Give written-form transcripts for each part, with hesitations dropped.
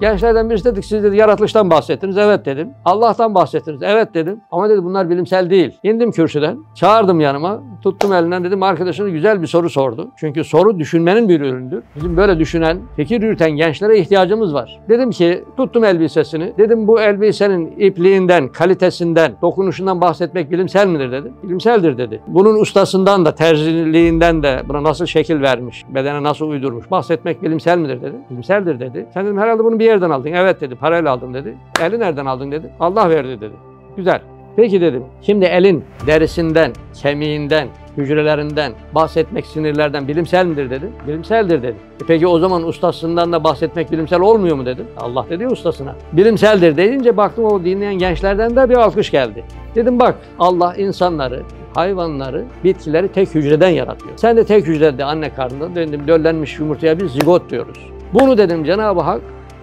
Gençlerden birisi dedik, siz dedi yaratılıştan bahsettiniz. Evet dedim. Allah'tan bahsettiniz. Evet dedim. Ama dedi bunlar bilimsel değil. İndim kürsüden. Çağırdım yanıma. Tuttum elinden, dedim arkadaşınız güzel bir soru sordu. Çünkü soru düşünmenin bir ürünüdür. Bizim böyle düşünen, fikir yürüten gençlere ihtiyacımız var. Dedim ki, tuttum elbisesini. Dedim bu elbisenin ipliğinden, kalitesinden, dokunuşundan bahsetmek bilimsel midir dedim. Bilimseldir dedi. Bunun ustasından da, terziliğinden de buna nasıl şekil vermiş, bedene nasıl uydurmuş bahsetmek bilimsel midir dedi. Bilimseldir dedi. Sen dedim herhalde bunu bir yerden aldın. Evet dedi. Parayla aldım dedi. Eli nereden aldın dedi. Allah verdi dedi. Güzel. Peki dedim. Şimdi elin derisinden, kemiğinden, hücrelerinden bahsetmek, sinirlerden bilimsel midir dedi. Bilimseldir dedi. Peki o zaman ustasından da bahsetmek bilimsel olmuyor mu dedim. Allah dedi ustasına. Bilimseldir deyince baktım o dinleyen gençlerden de bir alkış geldi. Dedim bak Allah insanları, hayvanları, bitkileri tek hücreden yaratıyor. Sen de tek hücrede anne karnında dedim döllenmiş yumurtaya biz zigot diyoruz. Bunu dedim Cenab-ı Hak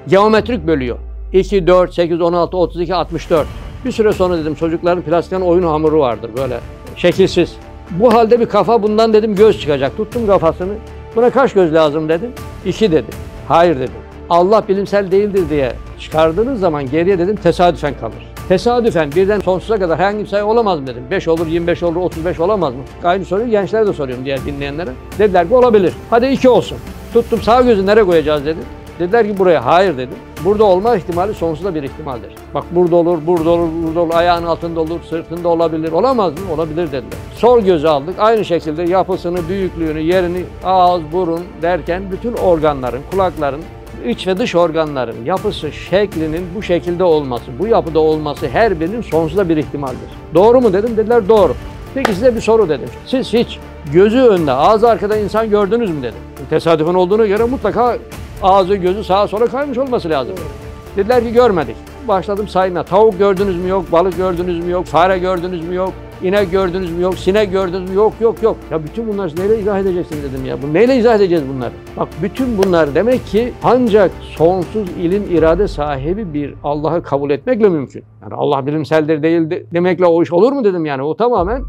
geometrik bölüyor. 2, 4, 8, 16, 32, 64. Bir süre sonra dedim çocukların plastikten oyun hamuru vardır böyle şekilsiz. Bu halde bir kafa bundan dedim göz çıkacak. Tuttum kafasını. Buna kaç göz lazım dedim. 2 dedi. Hayır dedim. Allah bilimsel değildir diye çıkardığınız zaman geriye dedim tesadüfen kalır. Tesadüfen birden sonsuza kadar herhangi bir sayı olamaz mı dedim. 5 olur, 25 olur, 35 olamaz mı? Aynı soruyu gençlere de soruyorum diğer dinleyenlere. Dediler ki olabilir. Hadi 2 olsun. Tuttum sağ gözü nereye koyacağız dedim. Dediler ki buraya. Hayır dedim. Burada olma ihtimali sonsuza bir ihtimaldir. Bak burada olur, burada olur, burada olur, ayağın altında olur, sırtında olabilir. Olamaz mı? Olabilir dediler. Sol gözü aldık. Aynı şekilde yapısını, büyüklüğünü, yerini, ağız, burun derken bütün organların, kulakların, iç ve dış organların yapısı, şeklinin bu şekilde olması, bu yapıda olması her birinin sonsuza bir ihtimaldir. Doğru mu dedim. Dediler doğru. Peki size bir soru dedim. Siz hiç gözü önde, ağzı arkada insan gördünüz mü dedim. Tesadüfen olduğuna göre mutlaka ağzı, gözü sağa sola kaymış olması lazım. Dediler ki görmedik. Başladım saymaya. Tavuk gördünüz mü yok, balık gördünüz mü yok, fare gördünüz mü yok, inek gördünüz mü yok, sinek gördünüz mü yok, yok, yok. Ya bütün bunları neyle izah edeceksiniz dedim ya. Bu neyle izah edeceğiz bunları? Bak bütün bunlar demek ki ancak sonsuz ilim, irade sahibi bir Allah'ı kabul etmekle mümkün. Yani Allah bilimseldir değil demekle o iş olur mu dedim yani. O tamamen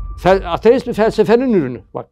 ateist bir felsefenin ürünü. Bak